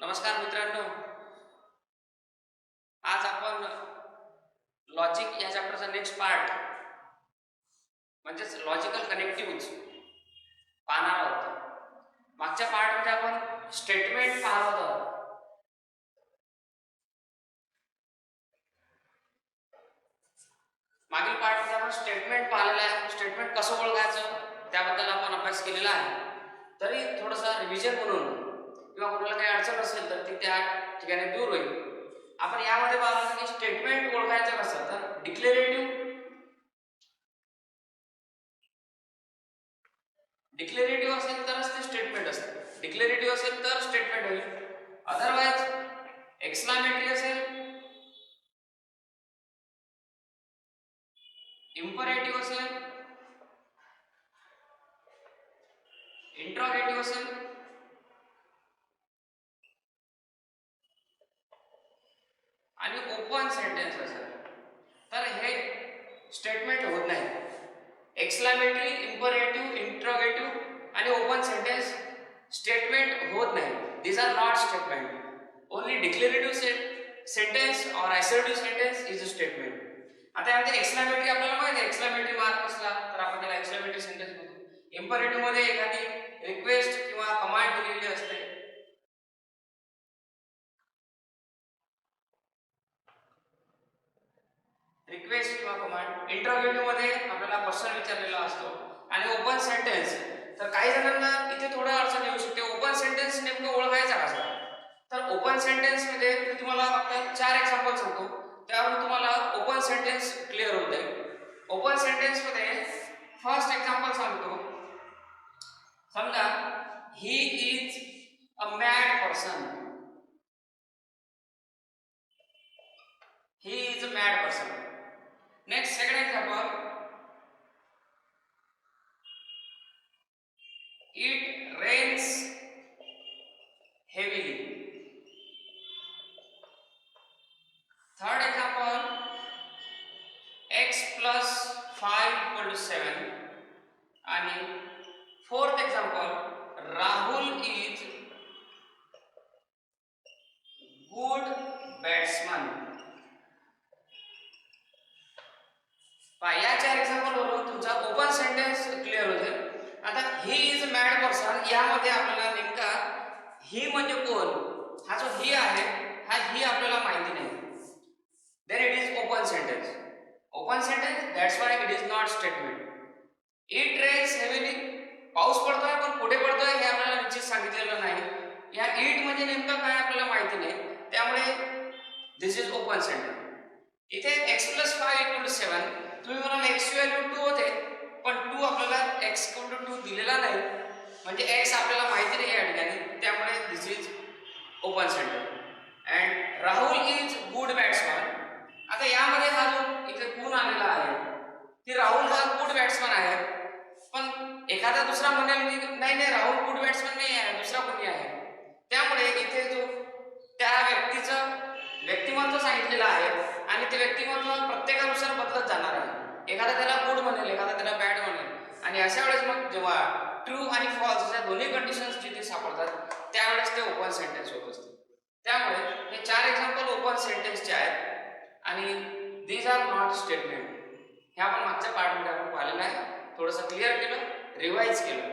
नमस्कार मित्रांनो. आज आपण लॉजिक या चॅप्टरचा नेक्स्ट पार्ट म्हणजेच लॉजिकल कनेक्टिव्हज पाहणार आहोत. मागच्या पार्टमध्ये आपण स्टेटमेंट पाहत होतो. मागील पार्टमध्ये आपण स्टेटमेंट पाहिलेलं आहे. स्टेटमेंट कसं ओळखायचं त्याबद्दल आपण अभ्यास केलेला आहे. तरी थोडंसं रिव्हिजन म्हणून किंवा कोणाला काही अडचण असेल तर ती त्या ठिकाणी दूर होईल. आपण यामध्ये पाहिलं की स्टेटमेंट ओळखायचं कसं, तर डिक्लेरेटिव्ह असेल तरच ते स्टेटमेंट असते. डिक्लेरेटिव्ह असेल तर स्टेटमेंट होईल. अदरवाइज एक्सक्लामेटरी असेल, इम्परेटिव्ह असेल, इंट्रोगेटिव्ह असेल आणि ओपन सेंटेन्स असेल तर हे स्टेटमेंट होत नाही. एक्सक्लामेटरी, इम्परेटिव्ह, इंट्रोगेटिव्ह आणि ओपन सेंटेन्स स्टेटमेंट होत नाही. These are not statement. Only declarative sentence और assertive sentence is a statement. आता यामध्ये एक्सक्लामेटरी आपल्याला माहिती आहे. एक्सक्लामेटरी मार्क असला तर आपण त्याला एक्सक्लामेटरी सेंटेन्स म्हणतो. इम्परेटिव्ह मध्ये एखादी रिक्वेस्ट किंवा कमांड दिलेली असते. रिक्वेस्ट किंवा कमांड. इंट्रोगेटिव्ह मध्ये आपल्याला क्वेश्चन विचारलेला असतो. आणि ओपन सेंटेन्स तर काही जणांना इथे थोडं अडचण येऊ शकते. ओपन सेंटेन्स नेमकं ओळखायचा कसा, तर ओपन सेंटेन्स मध्ये मी तुम्हाला फक्त 4 एक्झाम्पल सांगतो. त्यावरून तुम्हाला ओपन सेंटेन्स क्लिअर होऊन जाईल. ओपन सेंटेन्स मध्ये फर्स्ट एक्झाम्पल सांगतो. समजा he is a mad person. He is a mad person. Next second example. It rains heavily. Third example, x plus 5 equal to 7. And fourth example, Rahul is good batsman. या 4 example वरून तुमचा open sentence clear होते. आता he is mad person यामध्ये आपल्याला नेमका ही म्हणजे कोण, हा जो ही आहे हा ही आपल्याला माहिती नाही. Then it is open sentence. Open sentence that's why it is not statement. It rains heavily. पाऊस पडतोय पण कुठे पडतोय हे आपल्याला निश्चित सांगितलेलं नाही. या इट म्हणजे नेमकं काय आपल्याला माहिती नाही. त्यामुळे दिस इज ओपन सेंटेन्स. इथे x + 5 = 7. तुम्ही म्हणाल x ची व्हॅल्यू 2 होते, पण 2 आपल्याला x = 2 दिलेला नाही, म्हणजे x आपल्याला माहिती नाही या ठिकाणी. त्यामुळे this is open sentence. And Rahul is good batsman. आता यामध्ये हा जो इथे गुण आलेला आहे की राहुल हा गुड बॅट्समन आहे, पण एखादा दुसरा म्हणेल की नाही नाही राहुल गुड बॅट्समन नाही आहे, दुसरा कोणी आहे. त्यामुळे इथे जो त्या व्यक्तीचं व्यक्तिमत्व सांगितलेलं आहे आणि ते व्यक्तिमत्व प्रत्येकानुसार बदलत जाणार आहे. एखादा त्याला गुड म्हणेल, एखादा त्याला बॅड म्हणेल. आणि अशा वेळेस मग जेव्हा ट्रू आणि फॉल्स या दोन्ही कंडिशन्स जिथे सापडतात त्यावेळेस ते ओपन सेंटेन्स होत असते. त्यामुळे हे 4 एक्झाम्पल ओपन सेंटेन्सचे आहेत आणि दीज आर नॉट स्टेटमेंट. हे आपण मागच्या पार्टमध्ये आपण पाहिलेलं आहे. थोडंसं क्लिअर केलं, रिवाइज केलं.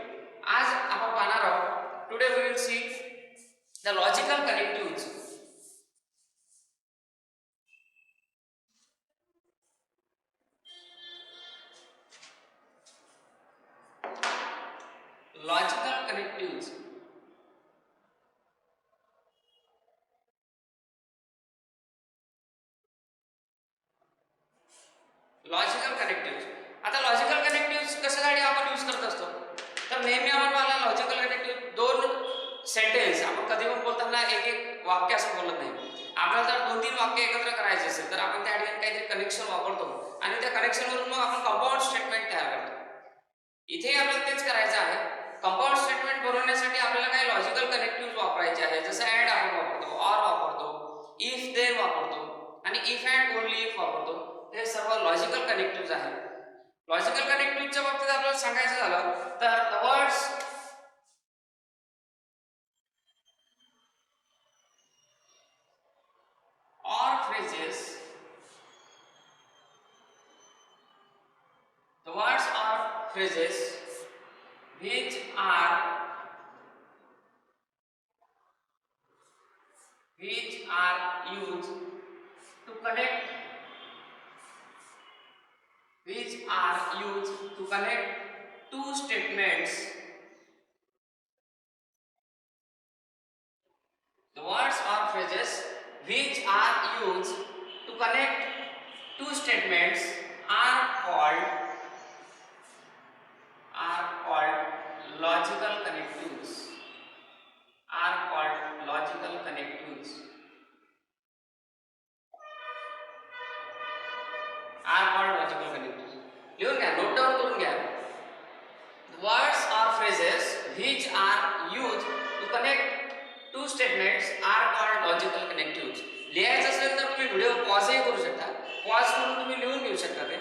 आज आपण पाहणार आहोत. Today we will see the logical connectives. Logical connectives. Logical connectives. आता लॉजिकल कनेक्टिव्हज कशासाठी आपण यूज करत असतो, तर नेहमी आपण पाहिला लॉजिकल कनेक्टिव्ह 2 सेंटेन्स आपण कधी पण बोलताना एक एक वाक्य असं बोलत नाही. आपल्याला जर 2-3 वाक्य एकत्र करायचे असेल तर आपण त्या ठिकाणी काहीतरी कनेक्शन वापरतो आणि त्या कनेक्शनवरून मग आपण कंपाऊंड स्टेटमेंट तयार करतो. इथे आपल्याला तेच करायचं आहे. कंपाऊंड स्टेटमेंट बनवण्यासाठी आपल्याला काही लॉजिकल कनेक्टिव्ह वापरायचे आहे. जसं ऍड आपण वापरतो, ऑर वापरतो, इफ देन वापरतो आणि इफ अँड ओनली इफ वापरतो. हे सर्व लॉजिकल कनेक्टिव्ह आहेत. लॉजिकल कनेक्टिव्हच्या बाबतीत आपल्याला सांगायचं झालं तर the words phrases which are used to connect two statements. The words or phrases which are used to connect two statements are called logical connectives. Are called logical connectives. Are called logical connectives. लिहून घ्या, note down करून घ्या. The words or phrases which are used to connect two statements are called logical connectives. लिहायचं असेल तर तुम्ही video पॉजही करू शकता. पॉज करून तुम्ही लिहून घेऊ शकता ते.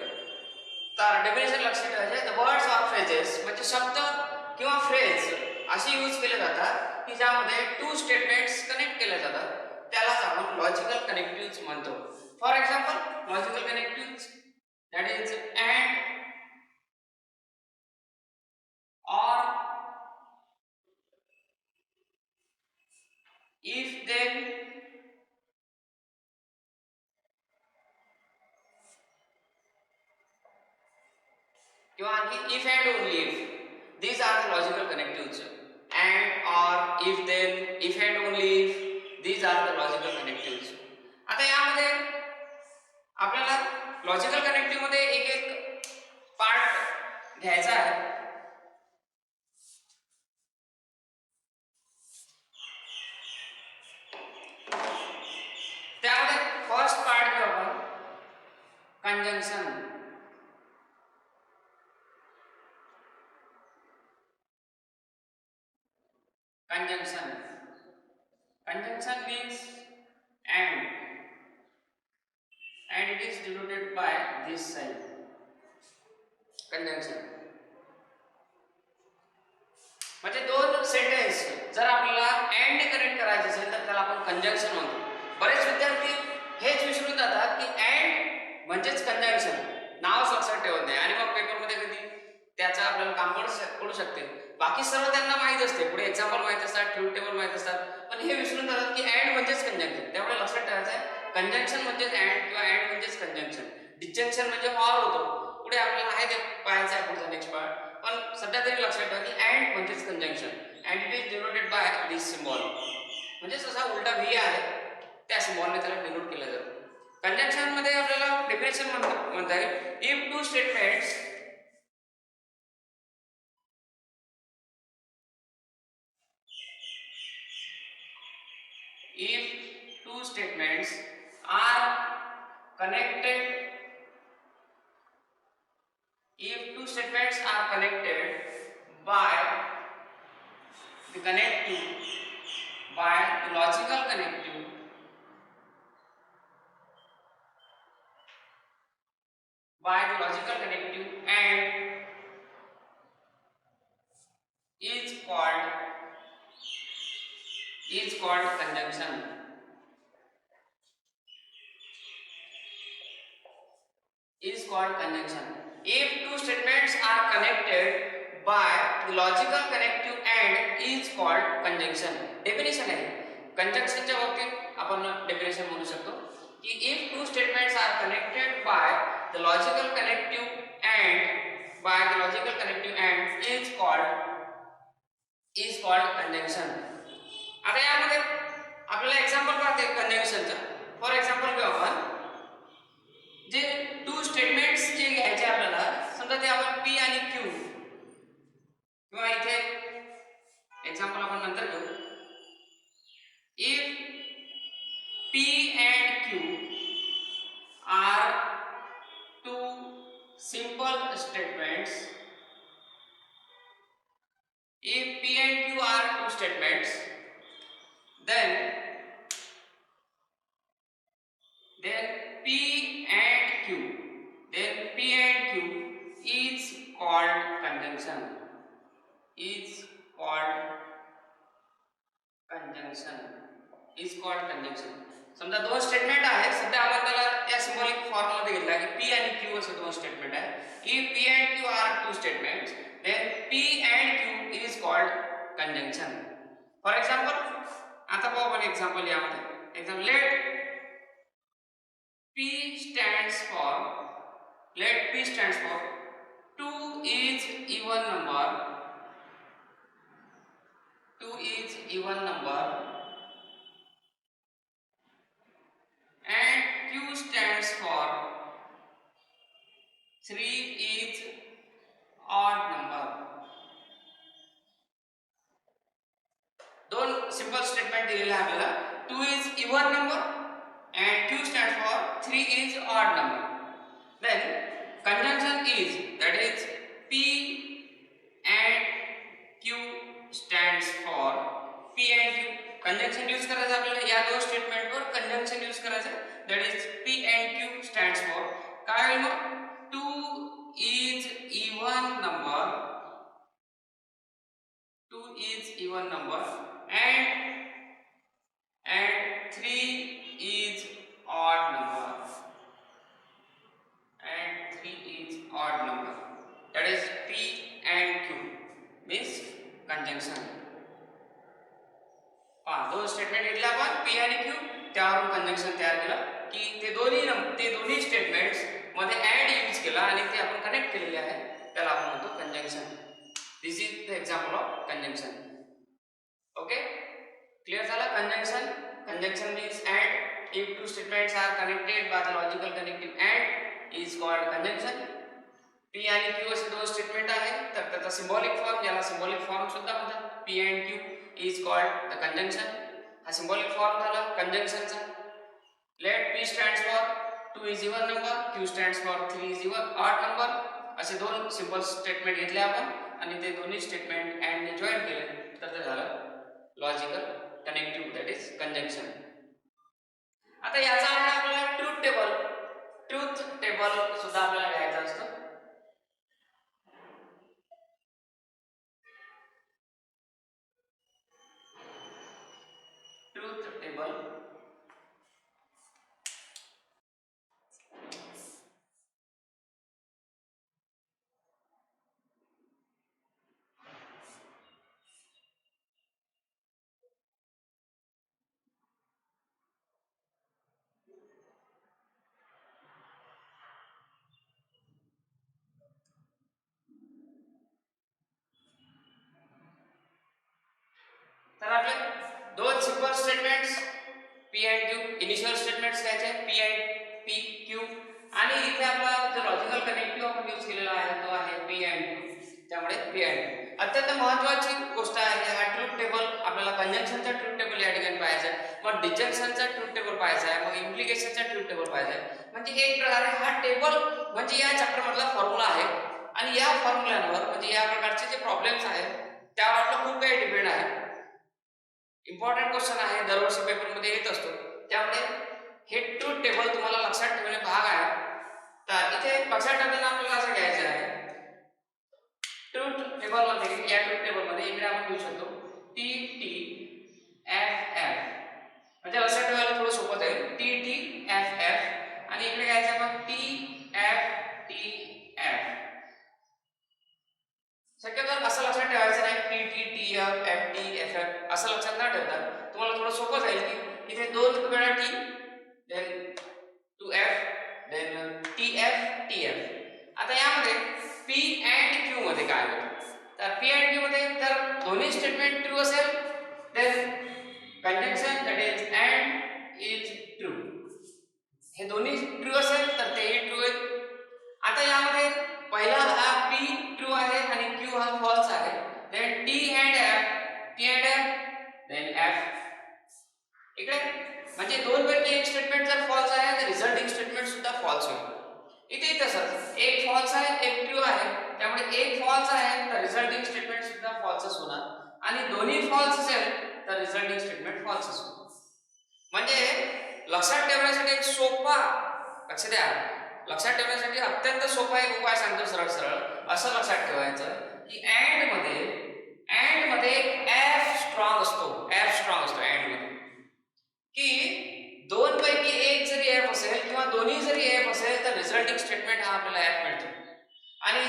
तर डेफिनेशन लक्षात ठेवायचे. The words or phrases म्हणजे शब्द किंवा फ्रेज अशी यूज केले जातात की ज्यामध्ये टू स्टेटमेंट्स कनेक्ट केले जातात. त्यालाच आपण लॉजिकल कनेक्टिव्हज म्हणतो. For example logical connectives that is and or if then किंवा आणखी if and only if. These are the logical connectives. And or if then if and only if. These are the logical connectives. आता यामध्ये आपल्याला logical connective मध्ये एक एक part घ्यायचा आहे. त्यामध्ये फर्स्ट पार्ट घेऊ आपण conjunction. Conjunction means and it is denoted by this sign. Conjunction म्हणजे दोन सेंटेन्स जर आपल्याला अँड कनेक्ट करायचे असेल तर त्याला आपण कंजंक्शन म्हणतो. बरेच विद्यार्थी हेच विसरून जातात की अँड म्हणजेच कंजंक्शन, नावच लक्षात ठेवत नाही आणि मग पेपरमध्ये कधी त्याचं आपल्याला काम पडू शकते. बाकी सर्व त्यांना माहित असते, पुढे एक्झाम्पल माहित असतात, ट्रूथ टेबल माहित असतात, पण हे विसरून जातात की अँड म्हणजेच कंजंक्शन. त्यामुळे लक्षात ठेवायचं आहे कंजंक्शन म्हणजेच अँड किंवा अँड म्हणजेच कंजंक्शन. डिस्जंक्शन म्हणजे ऑर होतो. पुढे आपल्याला आहे ते पाहायचं आहे पुढचा नेक्स्ट पार्ट. पण सध्या तरी लक्षात ठेवा की अँड म्हणजेच conjunction and it is denoted by this symbol. म्हणजे जसा उलटा व्ही आहे त्या सिम्बॉलने त्याला डिनोट केलं जातं. कंजंक्शन मध्ये आपल्याला डेफिनेशन म्हणता येईल if two statements are connected by the logical connective and is called conjunction. Is called conjunction. If two statements are connected by the logical connective and is called conjunction. Definition आहे कंजंक्शनच्या बाबतीत आपण definition म्हणू शकतो की if two statements are connected by the logical connective and is called conjunction. आता यामध्ये आपल्याला example पाहते कंजंक्शनचा. फॉर एक्झाम्पल घेऊ आपण जे टू स्टेटमेंट्स जे घ्यायचे आपल्याला, समजा ते आपण पी आणि क्यू किंवा इथे एक्झाम्पल आपण नंतर घेऊ. If P and Q are two simple statements, if P and Q are two statements, then P and Q is called conjunction. Is called conjunction. समजा दोन स्टेटमेंट आहेत, सध्या आपण त्याला या सिम्बॉलिक फॉर्म मध्ये घेतला की पी आणि क्यू असे दोन स्टेटमेंट आहेत. If P and Q are two statements then P and Q is called conjunction. For example आता पाहू आपण एक्झाम्पल यामध्ये. Example let p stands for 2 is even number, 2 is even number, and q stands for 3 is odd number. दोन simple statement दिलेले आहे आपल्याला. 2 is even number and q stands for 3 is odd number. Then conjunction is, that is p and q stands for p and q. Conjunction use करायचं आपल्याला या दोन statement वर conjunction use करायचं. That is p and q stands for काय होईल मग 2 is even number, 2 is even number and 3 is odd number, and 3 is odd number. That is p and q means conjunction. दोन statement घेतले आपण p आणि q, त्यावरून conjunction तयार केलं की ते दोन्ही स्टेटमेंट्स मध्ये अँड यूज केला आणि ते आपण कनेक्ट केलेले आहे, त्याला आपण म्हणतो conjunction. This is the example of conjunction. Okay, clear झाला. Conjunction means and. If two statements are connected by the logical connective and is called conjunction. p आणि q असे दोन स्टेटमेंट आहेत, तर त्याचा सिम्बॉलिक फॉर्म, ज्याला सिम्बॉलिक फॉर्म सुद्धा म्हणतात, p and q is called the conjunction. हा सिम्बॉलिक फॉर्म झाला कंजंक्शनचा. let p stands for 2 is even number, q stands for 3 is even odd number. असे दोन सिंपल स्टेटमेंट घेतले आपण आणि ते दोन्ही स्टेटमेंट अँड ने जॉइन केले, तर ते झालं logical connective, that is conjunction. आता याचा आपल्याला ट्रूथ टेबल सुद्धा आपल्याला घ्यायचा असतो. ट्रूथ टेबल तर आपले दोन simple statements p and q, initial statements घ्यायचे p q, आणि इथे आपला जो लॉजिकल कनेक्टिव्ह आपण यूज केलेला आहे तो आहे p and q. त्यामुळे p and q अत्यंत महत्त्वाची गोष्ट आहे. हा ट्रूथ टेबल आपल्याला कंजंक्शनचा ट्रूथ टेबल या ठिकाणी पाहायचा आहे, मग डिजंक्शनचा ट्रूथ टेबल पाहायचा आहे, मग इम्प्लिकेशनचा ट्रूथ टेबल पाहायचा आहे. म्हणजे एक प्रकारे हा टेबल म्हणजे या चॅप्टर मधला फॉर्म्युला आहे आणि या फॉर्म्युलांवर म्हणजे या प्रकारचे जे प्रॉब्लेम्स आहेत त्यावर आपला खूप काही डिपेंड आहे. इम्पॉर्टंट क्वेश्चन आहे, दरवर्षी पेपरमध्ये येत असतो, त्यामुळे हे ट्रूथ टेबल तुम्हाला लक्षात ठेवणे भाग आहे. तर इथे लक्षात ठेवताना आपल्याला असं घ्यायचं आहे, ट्रूथ टेबल मध्ये या ट्रूथ टेबल मध्ये इकडे आपण घेऊ शकतो टी टी एफ एफ, म्हणजे लक्षात ठेवायला थोडं सोपं जाईल. टी टी एफ एफ आणि इकडे घ्यायचं आपण टी एफ टी एफ. शक्यतो असं लक्षात ठेवायचं नाही T T T F F T F F असं लक्षात न ठेवता तुम्हाला थोडं सोपं जाईल की इथे दोन वेळा T, then two F, then T F T F. आता यामध्ये p and q मध्ये काय होतं, तर p and q मध्ये जर दोन्ही स्टेटमेंट ट्रू असेल then conjunction that is and is true. हे दोन्ही ट्रू असेल तर तेही ट्रू आहे. आता यामध्ये पहिला हा p ट्रू आहे आणि q हा फॉल्स आहे, then t and f then f. इकडे म्हणजे दोन पैकी एक स्टेटमेंट जर फॉल्स आहे तर रिझल्टिंग स्टेटमेंट सुद्धा फॉल्स होईल. इथे तसंच एक फॉल्स आहे एक ट्रू आहे, त्यामुळे एक फॉल्स आहे तर रिझल्टिंग स्टेटमेंट सुद्धा फॉल्सच होणार आणि दोन्ही फॉल्स असेल तर रिझल्टिंग स्टेटमेंट फॉल्सच होणार. म्हणजे लक्षात ठेवण्यासाठी एक सोपा, लक्ष द्या, लक्षात ठेवण्यासाठी अत्यंत सोपा एक उपाय सांगतो सरळ सरळ. असं लक्षात ठेवायचं की अँड मध्ये एफ स्ट्रॉंग असतो, एफ स्ट्रॉंग असतो अँड मध्ये, की दोन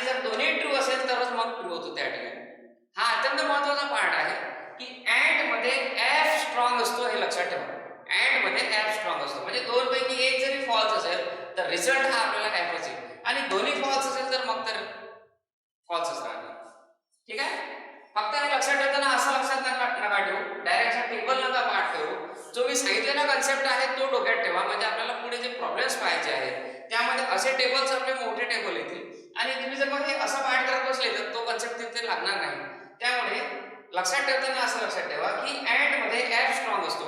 जर दोन्ही ट्रू असेल तरच मग ट्रू होतो त्या ठिकाणी. हा अत्यंत महत्त्वाचा पार्ट आहे की अँड मध्ये एफ स्ट्रॉंग असतो हे लक्षात ठेवा. अँड मध्ये एफ स्ट्रॉंग असतो म्हणजे दोन पैकी एक जरी फॉल्स असेल तर रिझल्ट हा आपल्याला एफच येईल आणि दोन्ही फॉल्स असेल तर मग तर फॉल्सच राहणार. ठीक आहे. फक्त हे लक्षात ठेवताना असं लक्षात नका ठेवू, डायरेक्ट असा टेबल नका पाठ करू. जो मी सांगितलेला कन्सेप्ट आहे तो डोक्यात ठेवा म्हणजे आपल्याला पुढे जे प्रॉब्लेम्स पाहायचे आहेत त्यामध्ये असे टेबल्स आपले मोठे टेबल येतील आणि तुम्ही जर मग हे असं पाठ करत बसले तर तो कन्सेप्ट तिथे लागणार नाही. त्यामुळे लक्षात ठेवताना असं लक्षात ठेवा की अँड मध्ये एफ स्ट्रॉंग असतो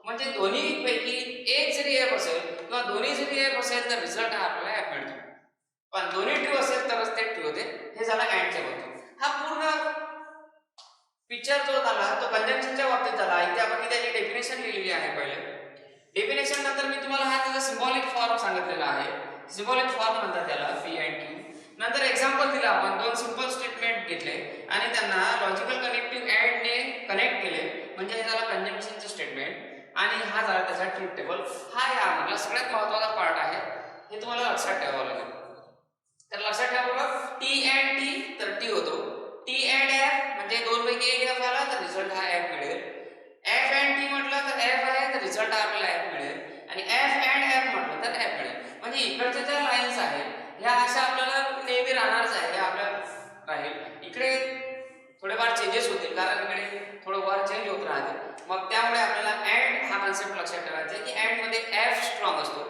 म्हणजे दोन्ही पैकी एक जरी एफ असेल किंवा दोन्ही जरी एफ असेल तर रिझल्ट हा आपल्याला एफ मिळतो. पण दोन्ही ट्रू असेल तरच ते ट्रू होते. हे झालं अँडच्या बाबतीत. हा पूर्ण पिक्चर जो झाला तो कंजंक्शनच्या बाबतीत झाला. इथे आपण त्याची डेफिनेशन लिहिलेली आहे. पहिले डेफिनेशन नंतर मी तुम्हाला हा त्याचा सिम्बॉलिक फॉर्म सांगितलेला आहे. सिम्बॉलिक फॉर्म म्हणतात त्याला पी अँड क्यू. नंतर एक्झाम्पल दिला आपण, दोन सिंपल स्टेटमेंट घेतले आणि त्यांना लॉजिकल कनेक्टिव्ह अँड ने कनेक्ट केले म्हणजे हे झालं कंजंक्शनचं स्टेटमेंट आणि हा झाला त्याचा ट्रूथ टेबल. हा यामधला सगळ्यात महत्त्वाचा पार्ट आहे. हे तुम्हाला लक्षात ठेवावं लागेल. तर लक्षात ठेवा बघा, टी अँड टी तर टी होतो, टी अँड एफ म्हणजे दोन पैकी एक एफ आला तर रिझल्ट हा एफ मिळेल. एफ अँड टी म्हटलं तर एफ आहे तर रिझल्ट हा आपल्याला एफ मिळेल आणि एफ अँड एफ म्हटलं तर एफ मिळेल. म्हणजे इकडच्या ज्या लाईन्स आहेत ह्या अशा आपल्याला नेहमी राहणारच आहे. हे आपल्याला राहील. इकडे थोडेफार चेंजेस होतील कारण इकडे थोडंफार चेंज होत राहते. मग त्यामुळे आपल्याला अँड हा कन्सेप्ट लक्षात ठेवायचा आहे की अँड मध्ये एफ स्ट्रॉंग असतो.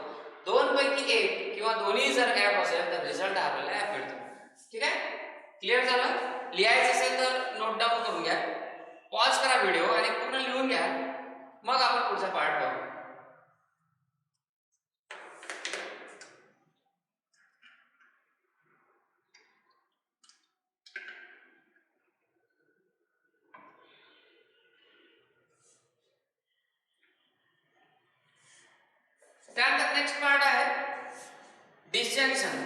दोन पैकी एक किंवा दोन्ही जर एफ असेल तर रिझल्ट आपल्याला एफ मिळतो. ठीक आहे. क्लिअर झालं. लिहायचं असेल तर नोट डाऊन करून घ्या, पॉज करा व्हिडिओ आणि पूर्ण लिहून घ्या, मग आपण पुढचा पार्ट पाहू. त्यानंतर नेक्स्ट पार्ट आहे disjunction.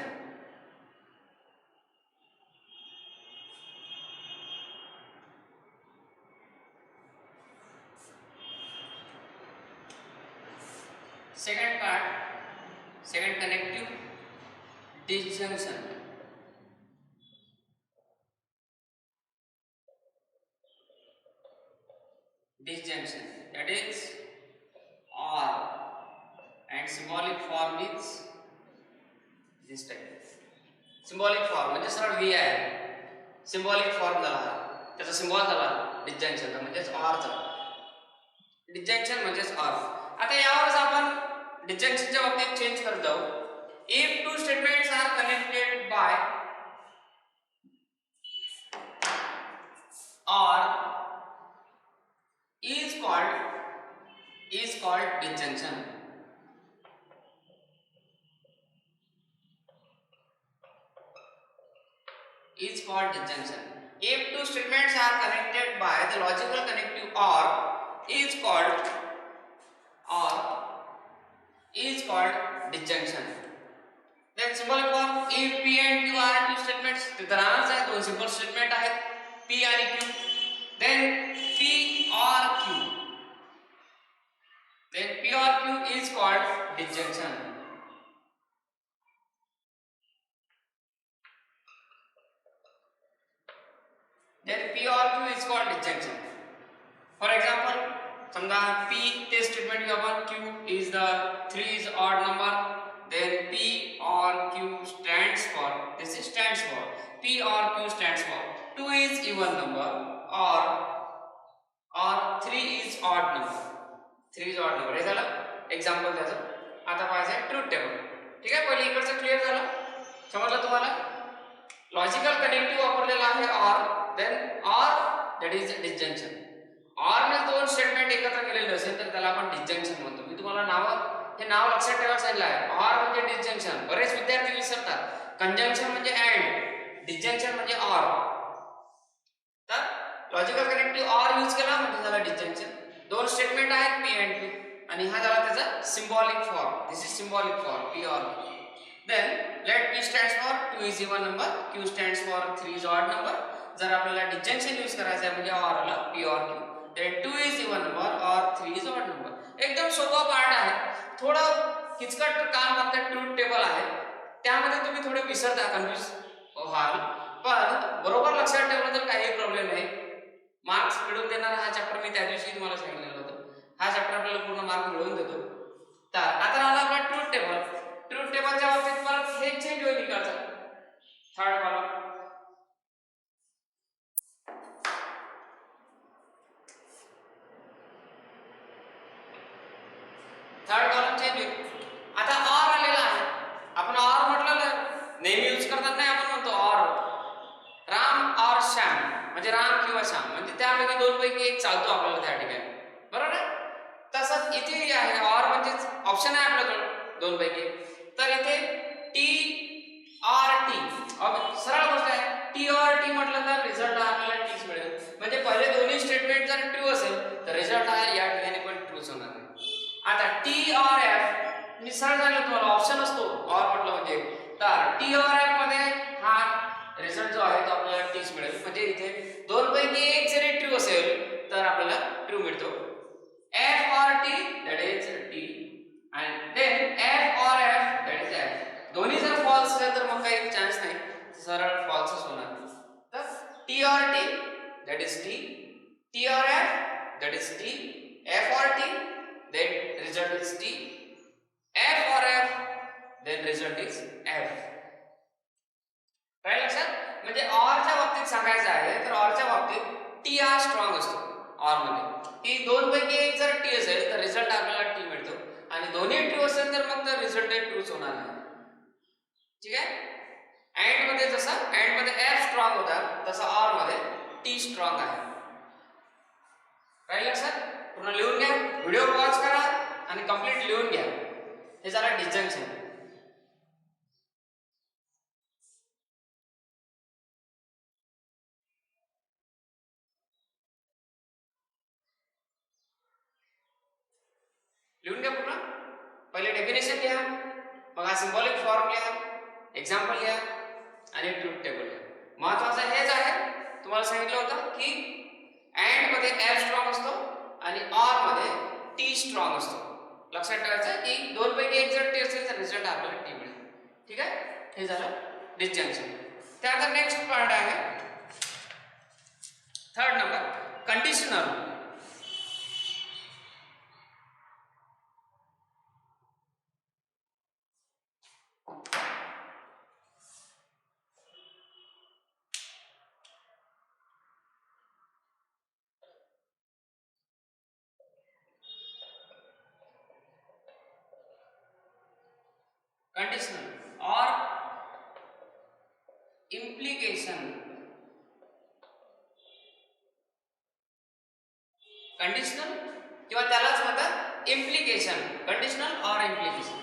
Second part, second connective disjunction. Disjunction, that is or, and symbolic form is this type. Symbolic form म्हणजे सरळ V आहे. symbolic form झाला, त्याचा सिम्बॉल झाला डिसजंक्शनचा म्हणजेच ऑर चा. डिसजंक्शन म्हणजेच ऑर. आता यावरच आपण डिसजंक्शनच्या बाबतीत चेंज करत जाऊ. If two statements are connected by or is called disjunction. Is called disjunction. If two statements are connected by the logical connective or is called disjunction. Then symbolic form, if P and Q are two statements, तिथं राहणारच आहे, दोन simple statement आहेत P आणि Q. Then P or Q. Then P or Q is called disjunction. Then P or Q is called disjunction. For example, समजा P ते statement घेऊ आपण, Q is the 3 is odd number. Then P or Q stands for, this is stands for, P or Q stands for 2 is even number or 3 is odd number. 3 is odd number. हे झालं example त्याचं. आता पाहायचं truth table. ठीक आहे. पहिले इकडचं clear झालं, समजलं तुम्हाला. लॉजिकल कनेक्टिव्ह वापरलेला आहे or, then or that is disjunction. Or ने दोन स्टेटमेंट एकत्र केलेले असेल तर त्याला आपण डिसजंक्शन म्हणतो. मी तुम्हाला हे नाव लक्षात ठेवायला सांगितलं आहे. ऑर म्हणजे डिसजंक्शन. बरेच विद्यार्थी विसरतात. कंजंक्शन म्हणजे अँड, डिसजंक्शन म्हणजे ऑर. तर लॉजिकल कनेक्टिव्ह ऑर यूज केला म्हणजे झाला डिसजंक्शन. दोन स्टेटमेंट आहेत P अँड Q आणि हा झाला त्याचा symbolic form. This is symbolic form P or Q. Then let P stands for 2 is even number, Q stands for 3 is odd number. जर आपल्याला डिसजंक्शन यूज करायचं आहे म्हणजे ऑर ला P or Q, then 2 is even number or 3 is odd number. एकदम सोपा part आहे. थोडं किचकट काम फक्त ट्रूथ टेबल आहे, त्यामध्ये तुम्ही थोडे विसरता, कन्फ्यूज व्हाल, पण बरोबर लक्षात ठेवलं तर काही प्रॉब्लेम नाही. मार्क्स मिळवून देणारा हा चॅप्टर मी त्या दिवशी तुम्हाला सांगितलेलं होतं. हा चॅप्टर आपल्याला पूर्ण मार्क मिळवून देतो. तर आता राहिला आपला ट्रूथ टेबल. ट्रूथ टेबलच्या बाबतीत परत हे चेंज होईल इकडचं. थर्ड कॉलम चेंज होईल. आता ऑर आलेला आहे. आपण ऑर म्हटलं नेहमी यूज करताना नाही, आपण म्हणतो ऑर. राम और श्याम म्हणजे राम किंवा श्याम, म्हणजे त्यापैकी दोन पैकी एक चालतो आपल्याला त्या ठिकाणी, बरोबर आहे. तसंच इथे आहे ऑर म्हणजेच ऑप्शन आहे आपल्याकडे दोन पैकी. तर इथे टी आर टी सरळ गोष्ट आहे. टी आर टी म्हटलं तर रिझल्ट आपल्याला टीच मिळेल. म्हणजे पहिले दोन्ही स्टेटमेंट जर ट्रू असेल तर रिझल्ट हा या ठिकाणी पण ट्रूच होणार आहे. आता टी आर एफ मी सरळ सांगितलं तुम्हाला, ऑप्शन असतो ऑर म्हटलं म्हणजे. तर टी आर एफ मध्ये हा रिझल्ट जो आहे तो आपल्याला टीच मिळेल. म्हणजे इथे दोन पैकी एक जरी ट्रू असेल तर आपल्याला ट्रू मिळतो. F or T that is T and then f or f that is f. दोन्ही जर फॉल्स असेल तर मग काही चान्स नाही, सरळ फॉल्सच होणार. तर t or t that is t, t or f that is t, f or t then result is t, f or f then result is f. Right लक्षात. म्हणजे ऑर च्या बाबतीत सांगायचं आहे तर ऑर च्या बाबतीत टी हा स्ट्रॉंग असतो. ऑर मध्ये की दोन पैकी एक जर टी असेल तर रिझल्ट आपल्याला टी मिळतो, आणि दोन्ही ट्रू असेल तर मग तर रिझल्ट ट्रूच होणार आहे. ठीक आहे. अँड मध्ये जसं अँड मध्ये एफ स्ट्रॉंग होता तसं ऑर मध्ये टी स्ट्रॉंग आहे. राईट लक्षात. पूर्ण लिहून घ्या, व्हिडिओ पॉज करा आणि कंप्लीट लिहून घ्या. हे झालं डिस्जंक्शन. लिहून घ्या पूर्ण. पहिले डेफिनेशन लिहा, मग हा सिंबॉलिक फॉर्म लिहा, एक्झाम्पल लिहा आणि ट्रूथ टेबल लिहा. महत्वाचं हेच आहे, तुम्हाला सांगितलं होतं की अँड मध्ये एफ स्ट्रॉंग असतो आणि ऑर मध्ये टी स्ट्रॉंग असतो. लक्षात ठेवायचं की दोन पैकी एक जर टी असेल तर रिझल्ट आपल्याला टी मिळेल. ठीक आहे. हे झालं डिस्जंक्शन. त्यानंतर नेक्स्ट पार्ट आहे थर्ड नंबर, कंडिशनल. कंडिशनल और implication. कंडिशनल किंवा त्यालाच म्हणतात इम्प्लिकेशन. कंडिशनल और इम्प्लिकेशन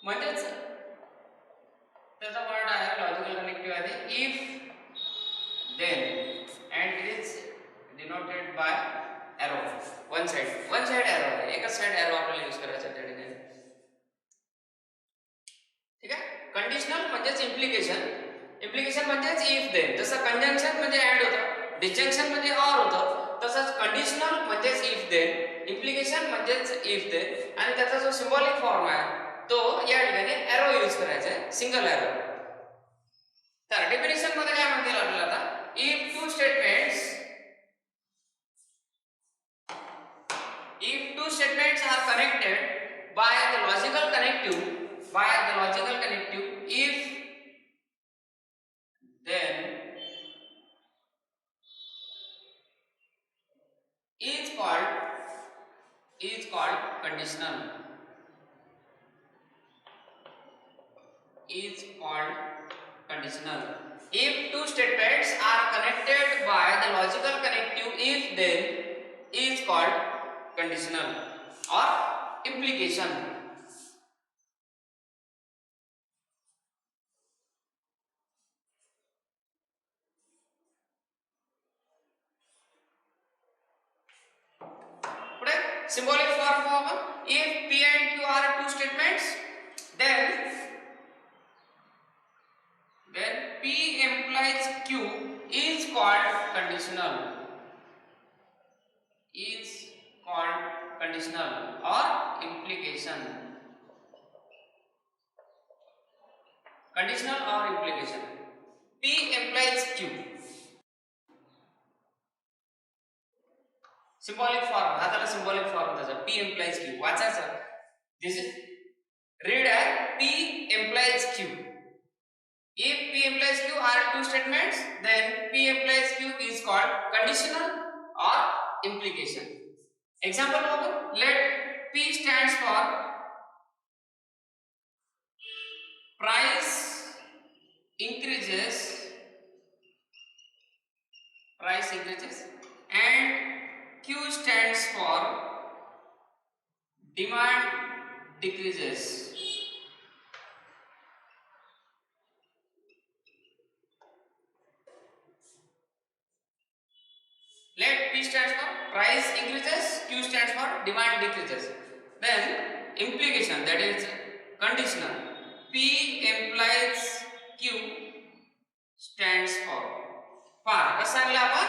म्हणजेच त्याचा पार्ट आहे लॉजिकल कनेक्टिव्ह आहे. If then and it is denoted by arrow. One side arrow आहे, एकच साइड एरो आपल्याला यूज करायचा त्या ठिकाणी. ठीक आहे. कंडिशनल म्हणजेच इम्प्लिकेशन, इम्प्लिकेशन म्हणजेच इफ देन. जसं कंजंक्शन म्हणजे अँड होतं, डिस्जंक्शन म्हणजे ऑर होतं, तसंच कंडिशनल म्हणजेच इफ देन, इम्प्लिकेशन म्हणजेच इफ देन, आणि त्याचा जो सिंबॉलिक फॉर्म आहे तो या ठिकाणी एरो यूज करायचा आहे, सिंगल एरो. तर डेफिनेशन मध्ये काय म्हणतील आपल्याला आता, if two statements are connected by the logical connective, if then is called conditional. Is called conditional. If two statements are connected by the logical connective if then is called conditional or implication. Symbolic form of if P and Q are two statements, then P implies Q is called conditional. Is called conditional or implication. Conditional और implication. P implies Q. Symbolic form हा त्याला symbolic form त्याचा P implies Q वाचायचं. This is read as P implies Q. If P implies Q are two statements, then P implies Q is called conditional or implication. Example over. Let P stands for price increases and Q stands for demand decreases. Let P stands for price increases, Q stands for demand decreases. Then implication, that is conditional. P implies Q stands for कसं सांगलं आपण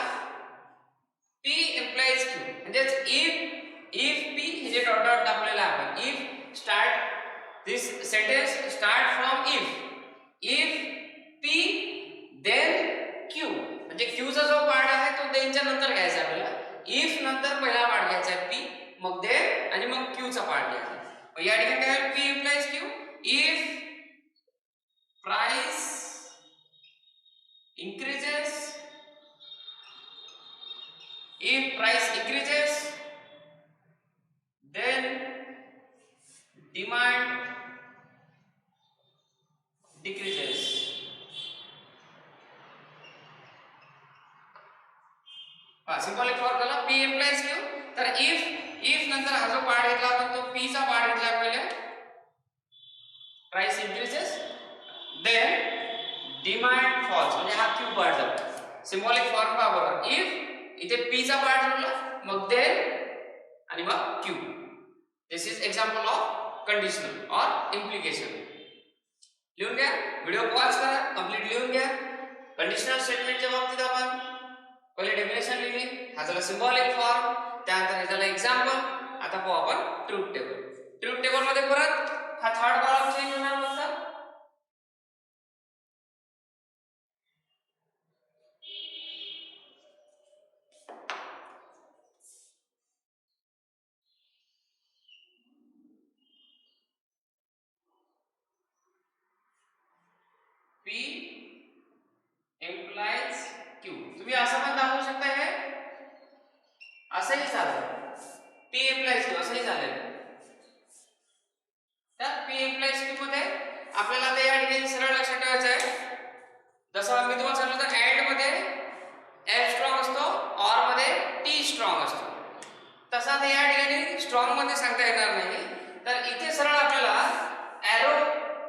P implies Q म्हणजे if P हे J dot dot दाखवलेलं आपण if start this sentence start from if P then Q म्हणजे Q चा जो पार्ट आहे तो then च्या नंतर घ्यायचा आपल्याला if नंतर पहिला पार्ट घ्यायचा आहे P मग then आणि मग Q चा पार्ट घ्यायचा मग या ठिकाणी काय P implies Q if price increases then demand decreases. Symbolic form झाला P implies Q तर if नंतर हा जो पार्ट घेतला आपण तो P चा पार्ट घेतला आपल्याला price increases then demand falls म्हणजे हा Q पार्ट झाला सिंबॉलिक फॉर्म का बरोबर if इथे P चा पार्ट ठेवला मग then आणि मग Q. This is example of conditional और इम्प्लिकेशन. लिहून घ्या व्हिडिओ पॉज करा कंप्लीट लिहून घ्या. कंडिशनल स्टेटमेंटच्या बाबतीत आपण पहिले डेफिनेशन लिहिली हा झाला सिंबॉलिक फॉर्म त्यानंतर हे झालं एक्झाम्पल. आता पाहू आपण ट्रूथ टेबल मध्ये परत हा थर्ड कॉलम चेंज होणार फक्त P implies Q. तुम्ही असं पण दाखवू शकता हे असंही झालं P implies Q असंही झालं तर P implies Q मध्ये आपल्याला आता या ठिकाणी सरळ लक्षात ठेवायचं आहे जसं मी तुम्हाला सांगितलं तर AND मध्ये F स्ट्रॉंग असतो OR मध्ये T स्ट्रॉंग असतो तसा आता या ठिकाणी स्ट्रॉंग मध्ये सांगता येणार नाही तर इथे सरळ आपल्याला एरो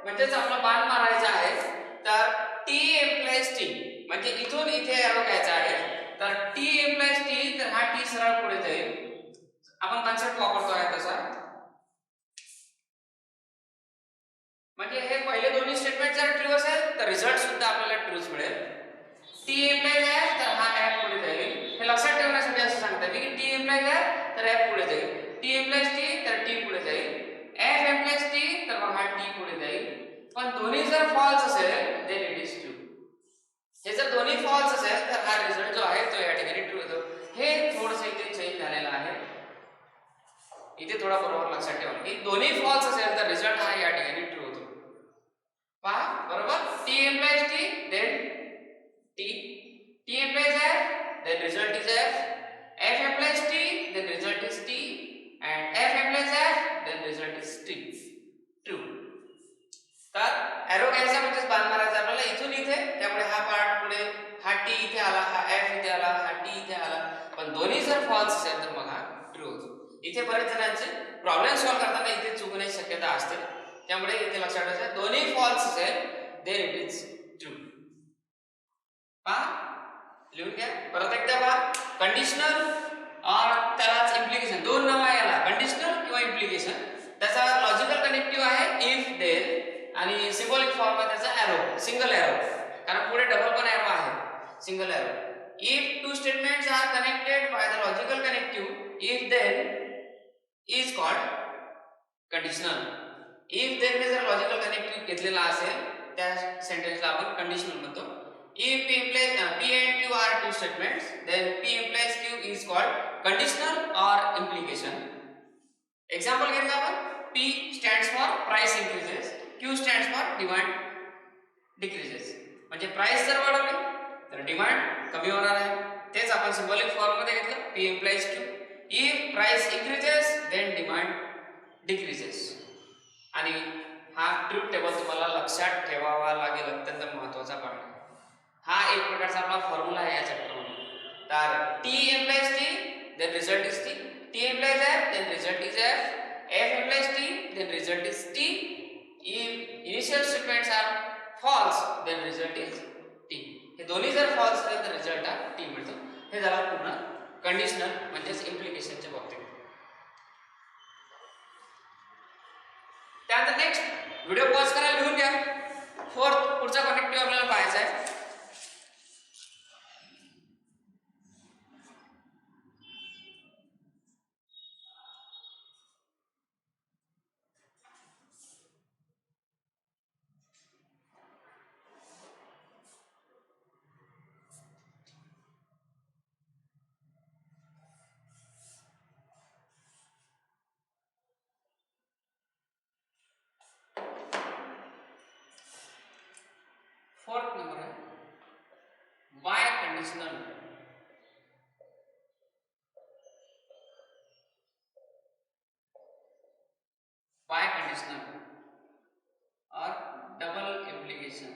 म्हणजेच आपला बाण मारायचा आहे तर T implies T म्हणजे इथून इथे एरो घ्यायचा आहे तर T implies T तर हा T सरळ पुढे जाईल आपण कन्सेप्ट वापरतो आहे तसा म्हणजे हे पहिले दोन्ही स्टेटमेंट जर ट्रू असेल तर रिझल्ट सुद्धा आपल्याला ट्रूच मिळेल. T implies F तर हा F पुढे जाईल हे लक्षात ठेवण्यासाठी असं सांगता मी की T implies F तर F पुढे जाईल T implies T तर T पुढे जाईल F implies T तर मग हा T पुढे जाईल पण दोन्ही जर फॉल्स असेल then it is true. हे जर दोन्ही फॉल्स असेल तर हा रिझल्ट जो आहे तो या ठिकाणी ट्रू होतो. हे थोडंसं इथे चेंज झालेलं आहे इथे थोडा बरोबर लक्षात ठेवा की दोन्ही फॉल्स असेल तर रिझल्ट हा या ठिकाणी ट्रू होतो. पहा बरोबर T implies T then T implies F then result is F implies T then result is T and F implies F then result is T. True. तर एरो घ्यायचा म्हणजे बाण मारायचा आपल्याला इथून इथे त्यामुळे हा पार्ट पुढे हा T इथे आला हा F इथे आला हा T इथे आला पण दोन्ही जर फॉल्स असेल तर मग हा ट्रू होतो. इथे बरेच जणांचे प्रॉब्लेम सॉल्व्ह करताना इथे चुकण्याची शक्यता असते त्यामुळे इथे लक्षात ठेवायचं दोन्ही फॉल्स असेल then it is true. पहा लिहून घ्या परत एकदा पहा कंडिशनल और त्यालाच इम्प्लिकेशन दोन नाव आहे याला कंडिशनल किंवा इम्प्लिकेशन त्याचा लॉजिकल कनेक्टिव्ह आहे इफ देन आणि सिंबॉलिक फॉर्म आहे त्याचा एरो सिंगल एरो कारण पुढे डबल पण एरो आहे single arrow. If two statements are connected by the logical connective if then is called conditional. If then ने जर लॉजिकल कनेक्टिव्ह घेतलेला असेल त्या सेंटेन्सला आपण कंडिशनल म्हणतो. If P implies P and Q are two statements, then P implies Q is called conditional or implication. Example घेतला आपण. P stands for price increases, Q stands for demand decreases. म्हणजे price जर वाढवली तर demand कमी होणार आहे. तेच आपण सिंबॉलिक फॉर्म मध्ये घेतलं. P implies Q. If price increases, then demand decreases. आणि हा ट्रूथ टेबल तुम्हाला लक्षात ठेवावा लागेल, अत्यंत महत्त्वाचा पार्ट आहे. हा एक प्रकारचा आपला फॉर्म्युला आहे या चॅप्टरमध्ये. तर T implies T, then result is T. T implies F, then result is F. F implies T, then result is T. If initial statements are false, then result is T. हे दोन्ही जर false असेल तर result हा T मिळतो. हे झालं पूर्ण कंडिशनल म्हणजेच इम्प्लिकेशनच्या बाबतीत. त्यानंतर नेक्स्ट व्हिडिओ पॉज करा, लिहून घ्या. फोर्थ पुढचा कनेक्टिव्ह आपल्याला पाहायचा आहे. फोर्थ नंबर है बाय कंडीशनल. बाय कंडीशनल और डबल इम्प्लीकेशन.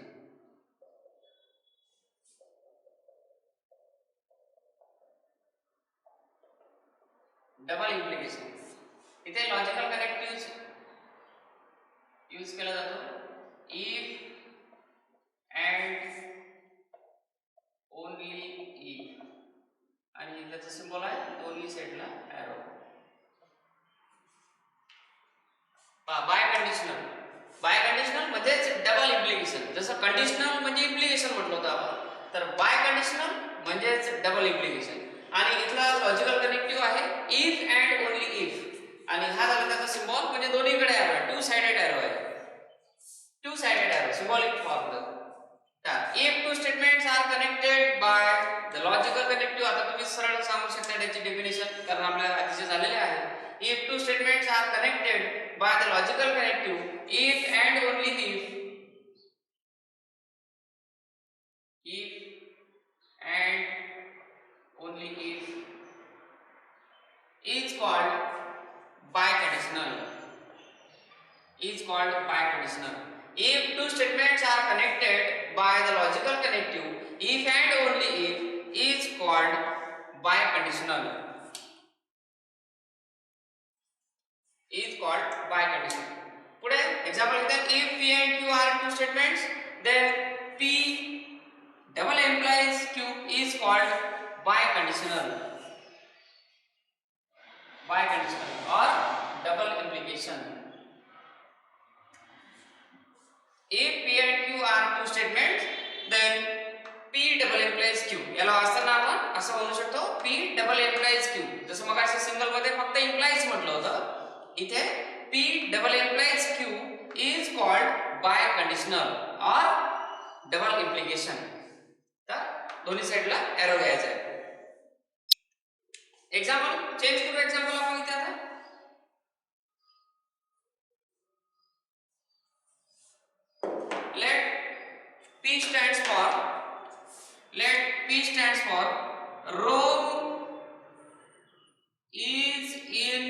डबल इम्प्लीकेशन इथे लॉजिकल कनेक्टिव्ह यूज केला जातो. इफ and only if आणि त्याचा सिंबल आहे दोन्ही साइडला arrow. By conditional. By conditional म्हणजेच डबल इम्प्लिकेशन. जसं कंडिशनल म्हणजे इम्प्लिकेशन म्हटलं होतं आपण, तर बाय कंडिशनल म्हणजेच डबल इम्प्लिकेशन. आणि इथला लॉजिकल कनेक्टिव्ह आहे इफ अँड ओनली इफ. आणि हा झाला त्याचा सिंबल म्हणजे दोन्हीकडे एरो आहे, टू साइडेड एरो आहे. Two sided arrow symbolic form. If two statements are connected by the logical connective, आता तुम्ही सरळ सांगू शकता त्याची डेफिनेशन, कारण आपल्याला आधीचे झालेले आहे. If two statements are connected by the logical connective, if and only if and only if is called biconditional. Is called biconditional. If two statements are connected by the logical connective, if and only if is called biconditional. Is called biconditional. पुढे example घेतात. If P and Q are two statements, then P double implies Q is called biconditional. Biconditional or double implication. If P and Q are two statements, then P double implies Q. याला असताना आपण असं म्हणू शकतो P double implies Q. जसं मग असं single मध्ये फक्त implies म्हटलं होतं, इथे P double implies Q is called biconditional or double implication. तर दोन्ही साइडला एरो घ्यायचा आहे. एक्झाम्पल चेंज करू. एक्झाम्पल आपण इथे आता P stands for Rome is in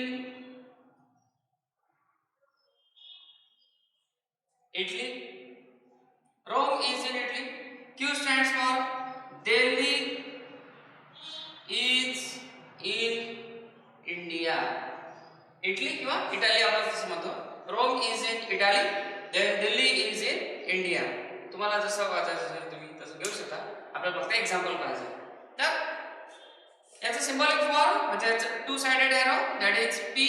Italy. Rome is in Italy. Q stands for Delhi is in India. Italy किंवा इटाली आपण तसं म्हणतो. Rome is in Italy, then Delhi is in India. तुम्हाला जसं वाचायचं असेल तुम्ही तसं घेऊ शकता. आपल्याला फक्त एक्झाम्पल पाहिजे. तर याचा सिंबॉलिक फॉर्म म्हणजे two sided arrow, that is P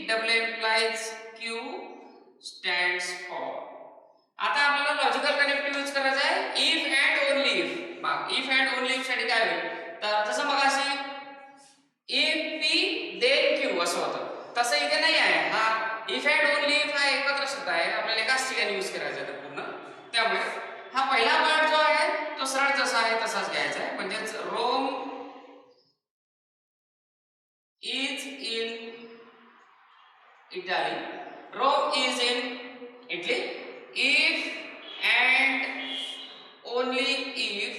double implies Q stands for. आता आपल्याला लॉजिकल कनेक्टिव्ह यूज करायचा आहे इफ अँड ओनली इफ. मग इफ अँड ओनली इफ साठी काय होईल, तर जसं मग अशी इफ P then Q असं होतं, तसं इथे नाही आहे. हा इफ अँड ओनली इफ हा एकत्र शब्द आहे, आपल्याला एकाच ठिकाणी यूज करायचा आहे पूर्ण. त्यामुळे हा पहिला पार्ट जो आहे तो सरळ जसा आहे तसाच घ्यायचा आहे. म्हणजेच Rome is in Italy, Rome is in Italy if and only if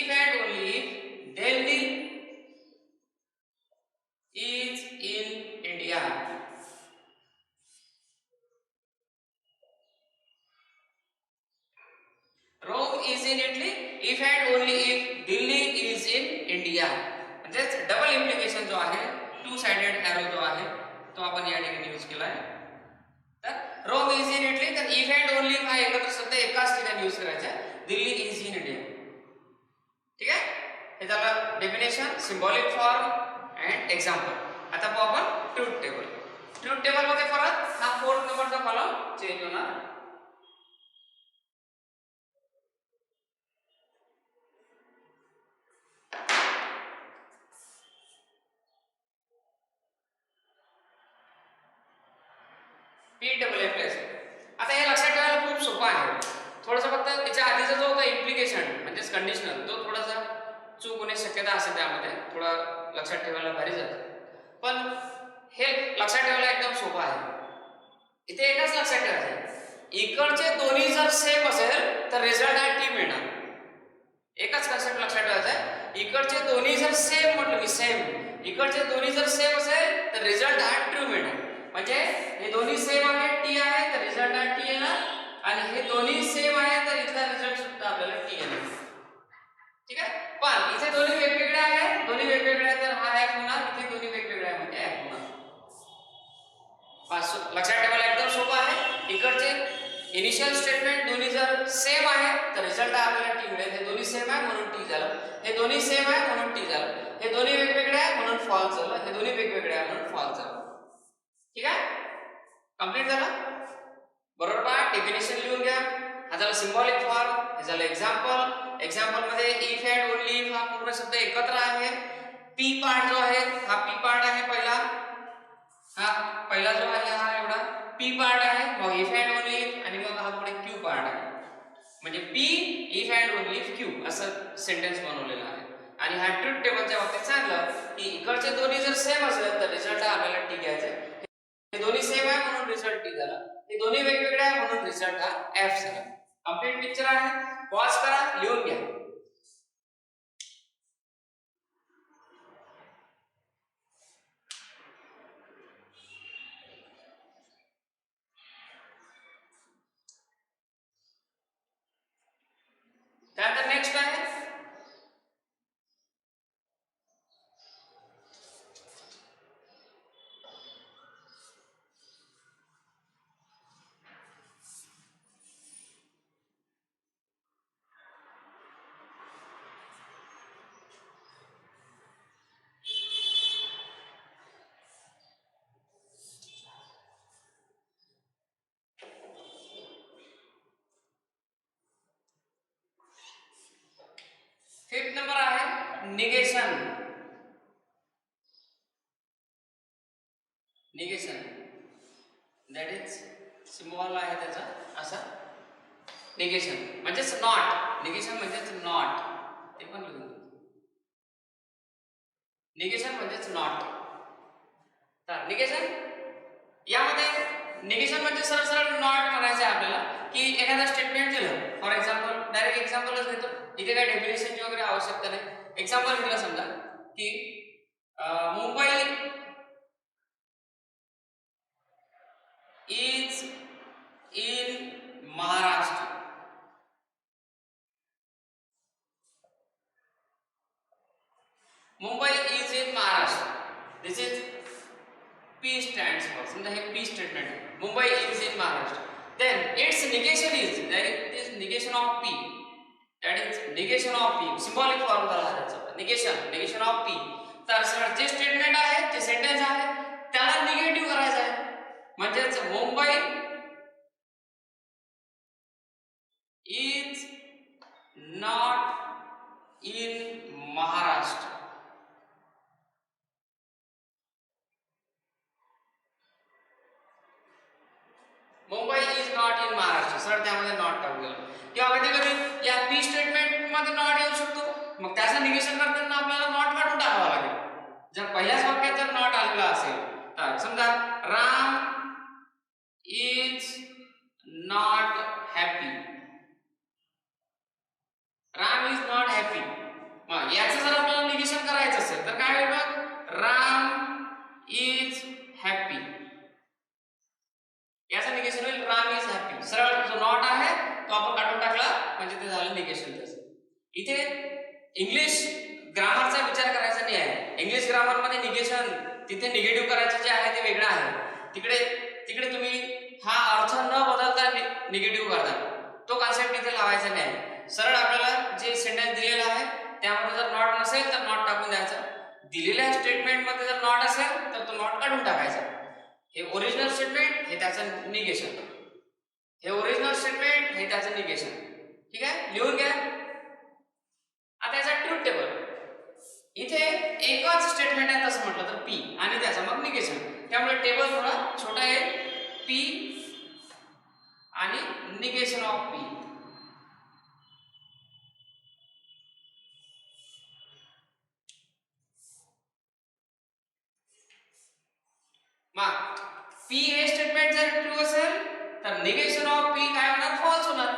and only if Delhi is in India. Rome is in Italy if and only if Delhi is in India. म्हणजेच double implication जो आहे, two sided arrow जो आहे तो आपण या ठिकाणी use केला आहे. तर रोम इज इन इटली, तर इफ अँड ओनली हा एकत्र शब्द एकाच ठिकाणी यूज करायचा आहे. Delhi is in India. ठीक आहे, हे झालं definition, symbolic form and example. आता पाहू आपण ट्रूथ टेबल. ट्रूथ टेबल मध्ये परत हा 4th नंबरचा कॉलम चेंज होणार. PWF. आता हे लक्षात ठेवायला खूप सोपं आहे. थोडंसं फक्त त्याच्या आधीचा जो होता इम्प्लिकेशन म्हणजेच कंडिशनल, तो थोडासा चूक होण्याची शक्यता असते, त्यामध्ये थोडं लक्षात ठेवायला भारी जातं. पण हे लक्षात ठेवायला एकदम सोपं आहे. इथे एकच लक्षात ठेवायचं आहे, इकडचे दोन्ही जर सेम असेल तर रिझल्ट हा टी मिळणार. एकच कन्सेप्ट लक्षात ठेवायचा आहे, इकडचे दोन्ही जर सेम म्हटलं मी सेम, इकडचे दोन्ही जर सेम असेल तर रिझल्ट हा ट्रू मिळणार. म्हणजे हे दोन्ही सेम आहे, टी आहे, तर रिझल्ट हा टी येणार. आणि हे दोन्ही सेम आहे तर इथला रिझल्ट सुद्धा आपल्याला टी येणार. ठीक आहे, पण इथे दोन्ही वेगवेगळे आहेत, दोन्ही वेगवेगळे आहेत तर हा एफ होणार, इथे दोन्ही वेगवेगळे आहे म्हणजे एफ होणार. लक्षात ठेवायला एकदम सोपं आहे. इकडचे इनिशियल स्टेटमेंट दोन्ही जर सेम आहे तर रिझल्ट आपल्याला टी मिळेल. हे दोन्ही सेम आहे म्हणून टी झालं, हे दोन्ही सेम आहे म्हणून टी झालं, हे दोन्ही वेगवेगळे आहे म्हणून फॉल्स झालं, हे दोन्ही वेगवेगळे आहे म्हणून फॉल्स झालं. ठीक आहे, कंप्लीट झालं. बरोबर पहा, डेफिनेशन लिहून घ्या. हा झाला सिम्बॉलिक फॉर्म, हे झालं एक्झाम्पल. एक्झाम्पल मध्ये इफ अँड ओनली इफ हा पूर्ण शब्द एकत्र आहे. पी पार्ट जो आहे हा पी पार्ट आहे पहिला, हा पहिला जो आहे हा एवढा पी पार्ट आहे. मग इफ अँड ओनली इफ आणि मग हा पुढे क्यू पार्ट आहे. म्हणजे P if and only if Q असं सेंटेन्स बनवलेलं आहे. आणि हा ट्रूथ टेबलच्या बाबतीत सांगितलं की इकडचे दोन्ही जर सेम असेल तर रिझल्ट आपल्याला टी घ्यायचा आहे. हे दोन्ही सेम आहे म्हणून रिझल्ट टी झाला, हे दोन्ही वेगवेगळे आहे म्हणून रिझल्ट हा एफ झाला. कंप्लीट पिक्चर आहे. पॉज करा, लिहून घ्या. त्यानंतर नेक्स्ट आहे फिफ्थ नंबर आहे negation. Negation that is symbol आहे त्याचा असा. निगेशन म्हणजेच नॉट, निगेशन म्हणजेच नॉट, ते पण लिहून. निगेशन म्हणजेच नॉट. तर निगेशन यामध्ये निगेशन म्हणजे सरळ सरळ नॉट म्हणायचं आहे आपल्याला. की एखादा स्टेटमेंट दिलं, फॉर एक्झाम्पल डायरेक्ट एक्झाम्पलच देतो, इथे काही डेफिनेशनची वगैरे आवश्यकता नाही. एक्झाम्पल दिलं समजा की Mumbai is in Maharashtra. Mumbai is in Maharashtra. This is P stands for. समजा हे P स्टेटमेंट आहे. Mumbai is in Maharashtra. Then its negation is, that is negation of P. That is negation of P. Symbolic form झाला त्याचा. negation of P. तर sir जे statement आहे, जे sentence आहे त्याला निगेटिव्ह करायचं आहे. म्हणजेच Mumbai is not in Maharashtra. Mumbai is not in Maharashtra. सरळ त्यामध्ये नॉट टाकून दिलं. किंवा कधी कधी या पी स्टेटमेंट मध्ये नॉट येऊ शकतो, मग त्याचं निगेशन करताना आपल्याला नॉट काढून टाकावा लागेल. जर पहिल्याच वाक्यात जर नॉट आलेला असेल तर समजा Ram is not happy, Ram is not happy. मग याचं जर आपल्याला निगेशन करायचं असेल तर काय होईल, मग राम इज हॅपी, याचं निगेशन होईल राम इज हॅपी. सरळ जो नॉट आहे तो आपण काढून टाकला म्हणजे ते झालं निगेशन त्याचं. इथे इंग्लिश ग्रामरचा विचार करायचा नाही आहे. इंग्लिश ग्रामर मध्ये निगेशन तिथे निगेटिव्ह करायचं जे आहे ते वेगळं आहे. तिकडे तुम्ही हा अर्थ न बदलता निगेटिव्ह करता, तो कॉन्सेप्ट इथे लावायचा नाही. सरळ आपल्याला जे सेंटेन्स दिलेलं आहे त्यामध्ये जर नॉट नसेल तर नॉट टाकून द्यायचा. दिलेल्या स्टेटमेंट मध्ये जर नॉट असेल तर तो नॉट काढून टाकायचा. हे ओरिजिनल स्टेटमेंट, हे त्याचं निगेशन. हे ओरिजिनल स्टेटमेंट, हे त्याचं निगेशन. ठीक आहे, लिहून घ्या. आता याचा ट्रूथ टेबल. इथे एकच स्टेटमेंट आहे तसं म्हटलं तर पी आणि त्याचं मग निगेशन, त्यामुळे टेबल थोडा छोटा आहे. पी आणि निगेशन ऑफ पी. मग पी हे स्टेटमेंट जर ट्रू असेल तर निगेशन ऑफ पी काय होणार, फॉल्स होणार.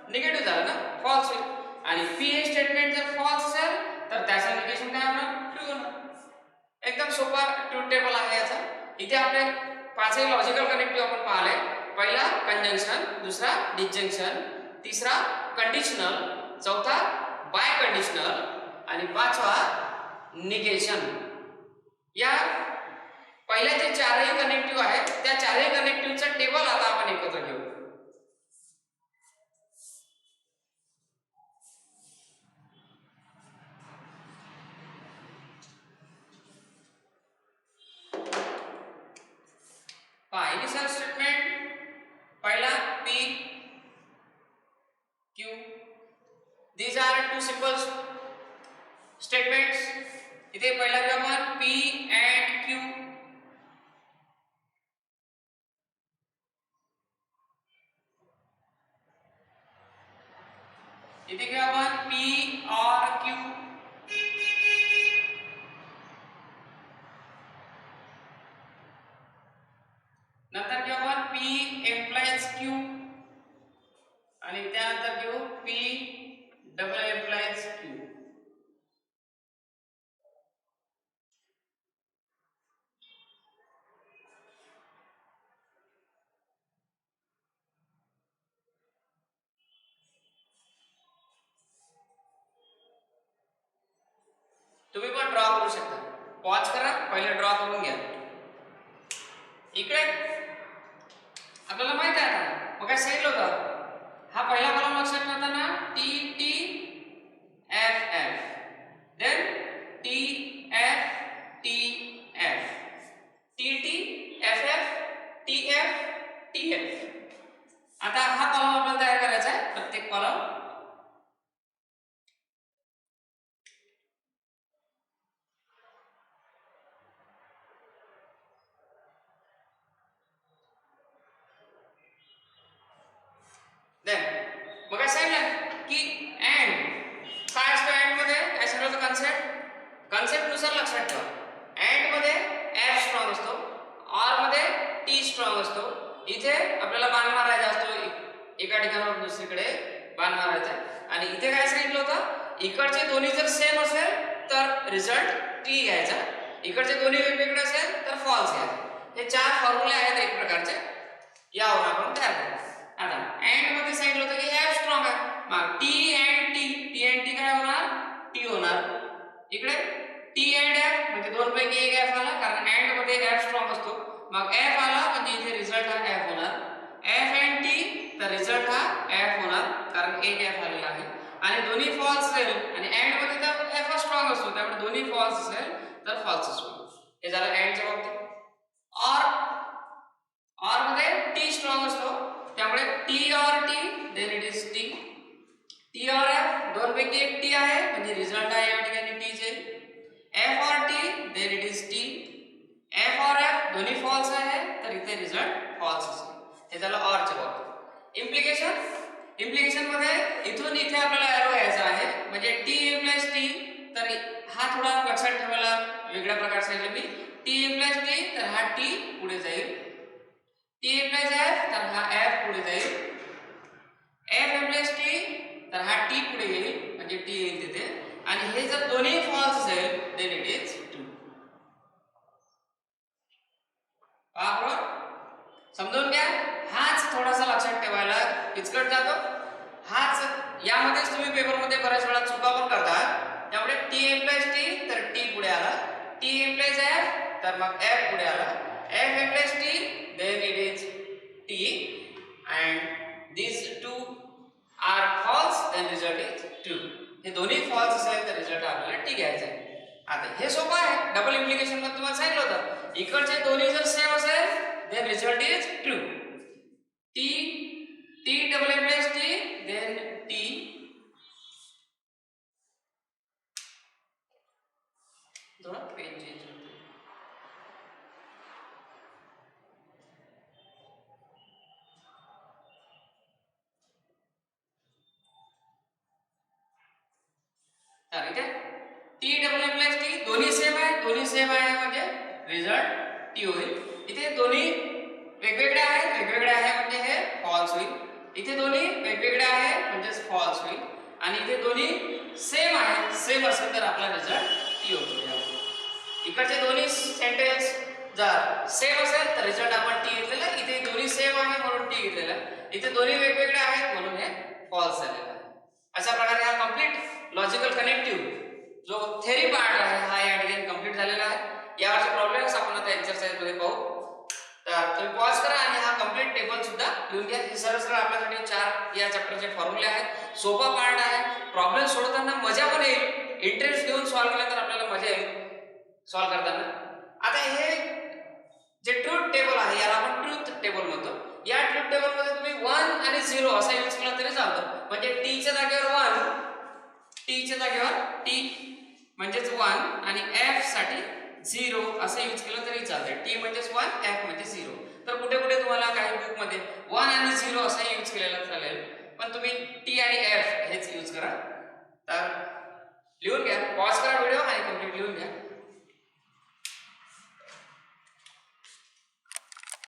निगेटिव्ह झालं ना, फॉल्स होईल. आणि पी हे स्टेटमेंट जर फॉल्स असेल तर त्याचं निगेशन काय होणार, ट्रू होणार. एकदम सोपा ट्रूथ टेबल आहे याचा. इथे आपले पाचही लॉजिकल कनेक्टिव्ह आपण पाहिले. पहिला कंजंक्शन, दुसरा डिस्जंक्शन, तिसरा कंडिशनल, चौथा बाय कंडिशनल आणि पाचवा निगेशन. या पहिल्या जे चारही कनेक्टिव्ह आहेत त्या चारही कनेक्टिव्हचा टेबल आता आपण एकत्र घेऊ. पहा, इनिशियल स्टेटमेंट पहिला P Q. These are two simple statements. इथे पहिला घेऊ आपण पी अँड क्यू. इथे घेऊ आपण पी और क्यू. नंतर घेऊ आपण पी एम्प्लाइज क्यू आणि त्यानंतर घेऊ पी डबल एम्प्लाइज क्यू. तुम्ही पण ड्रॉ करू शकता. पॉज करा, पहिले ड्रॉ करून घ्या. इकडे आपल्याला माहिती आहे आता मग काय सांगितलं होतं, हा पहिला कॉलम लक्षात ठेवताना T T F F, then T F T F, T T F F T F T F. आता हा कॉलम आपल्याला तयार करायचा आहे, प्रत्येक कॉलम. देन मग काय सांगितलं की अँड काय असतं, अँड मध्ये काय सांगितलं कन्सेप्ट नुसार लक्षात ठेवा. अँड मध्ये एफ स्ट्रॉंग असतो, ऑर मध्ये टी स्ट्रॉंग असतो. इथे आपल्याला बाण मारायचा असतो, एका ठिकाणावर दुसरीकडे बाण मारायचा आहे. आणि इथे काय सांगितलं होतं, इकडचे दोन्ही जर सेम असेल तर रिझल्ट टी घ्यायचा, इकडचे दोन्ही वेगवेगळे असेल तर फॉल्स घ्यायचा. हे चार फॉर्म्युले आहेत एक प्रकारचे, यावर आपण तयार करू. आता अँड मध्ये सांगितलं होतं की एफ स्ट्रॉंग आहे, मग T and T, T and T काय होणार, टी होणार. इकडे टी अँड एफ म्हणजे दोन पैकी एक एफ आला, कारण अँड मध्ये एफ स्ट्रॉंग असतो. मग एफ आला म्हणजे इथे रिझल्ट हा एफ होणार. एफ अँड टी तर रिझल्ट हा एफ होणार, कारण एक एफ आलेला आहे. आणि दोन्ही फॉल्स असेल आणि अँड मध्ये तर एफ स्ट्रॉंग असतो, त्यामुळे दोन्ही फॉल्स असेल तर फॉल्स असतो. हे झालं अँडच्या बाबतीत. ऑर मध्ये टी स्ट्रॉंग असतो, त्यामुळे T or T, then it is T. T or F दोन पैकी एक टी आहे म्हणजे रिझल्ट आहे या ठिकाणी टी चे. F or T, then it is T. F or F दोन्ही फॉल्स आहे तर इथे रिझल्ट फॉल्स असेल. हे झालं ऑर च्या बाबतीत. इम्प्लिकेशन मध्ये इथून इथे आपल्याला एरो घ्यायचा आहे म्हणजे टी इम्प्लाइज टी, तर हा थोडा लक्षात ठेवायला वेगळ्या प्रकारे सांगितलं मी. टी इम्प्लाइज टी, तर हा टी पुढे जाईल. टी इम्प्लाइज एफ, तर हा एफ पुढे जाईल. एफ इम्प्लाइज टी, तर हा टी पुढे येईल म्हणजे टी येईल तिथे. आणि हे जर दोन्ही फॉल्स असेल देन इट इज ट्रू. बरोबर समजून घ्या. हाच थोडासा लक्षात ठेवायला किचकट जातो. हाच यामध्येच तुम्ही पेपरमध्ये बऱ्याच वेळा चुका पण करता. त्यामुळे टी इम्प्लाइज टी, तर टी पुढे आला. टी इम्प्लाइज एफ, तर मग एफ पुढे आला. F implies T, then it is T. And these two are false, then result is true. हे दोन्ही फॉल्स असेल तर रिझल्ट आपल्याला टी घ्यायचा आहे. आता हे सोपं आहे. डबल इम्प्लिकेशन मध्ये तुम्हाला सांगितलं होतं इकडचे दोन्ही जर सेम असेल then result is true. T, T double implies T, then T. थोड़ा पेन चेंज होता है. तर इथे T double implies T दोन्ही सेम आहे म्हणजे रिझल्ट T होईल. इथे दोन्ही वेगवेगळे आहे म्हणजे हे फॉल्स होईल. इथे दोन्ही वेगवेगळे आहे म्हणजे फॉल्स होईल. आणि इथे दोन्ही सेम असेल तर आपला रिझल्ट टी होतो. इकडचे दोन्ही सेंटेन्स जर सेम असेल तर रिझल्ट आपण टी घेतलेला. इथे दोन्ही सेम आहे म्हणून टी घेतलेला. इथे दोन्ही वेगवेगळे आहेत म्हणून हे फॉल्स झालेलं आहे. अशा प्रकारे हा कंप्लीट लॉजिकल कनेक्टिव्ह जो थेरी पार्ट आहे हा या ठिकाणी कंप्लीट झालेला आहे. यावरचे प्रॉब्लेम्स आपण आता एक्सरसाइज मध्ये पाहू. तर तुम्ही पॉज करा आणि हा कंप्लीट टेबल सुद्धा लिहून घ्या. हे सरळ आपल्यासाठी 4 या चॅप्टरचे फॉर्म्युले आहेत. सोपा पार्ट आहे. प्रॉब्लेम सोडवताना मजा पण येईल. इंटरेस्ट घेऊन सॉल्व्ह केला तर आपल्याला मजा येईल सॉल्व्ह करताना. आता हे जे ट्रूथ टेबल आहे याला आपण ट्रूथ टेबल म्हणतो. या ट्रूथ टेबल मध्ये तुम्ही 1 आणि 0 असा यूज केला तरी चालतं. म्हणजे टी च्या जागेवर 1, टी च्या जागेवर टी म्हणजेच 1 आणि एफ साठी 0 असं यूज केलं तरी चालते. टी म्हणजेच 1, एफ म्हणजे 0. तर कुठे कुठे तुम्हाला काही बुक मध्ये 1 आणि 0 असा यूज केलेला चालेल. पण तुम्ही टी आणि एफ हेच यूज करा. तर लिहून घ्या. पॉज करा व्हिडिओ आणि कंप्लीट लिहून घ्या.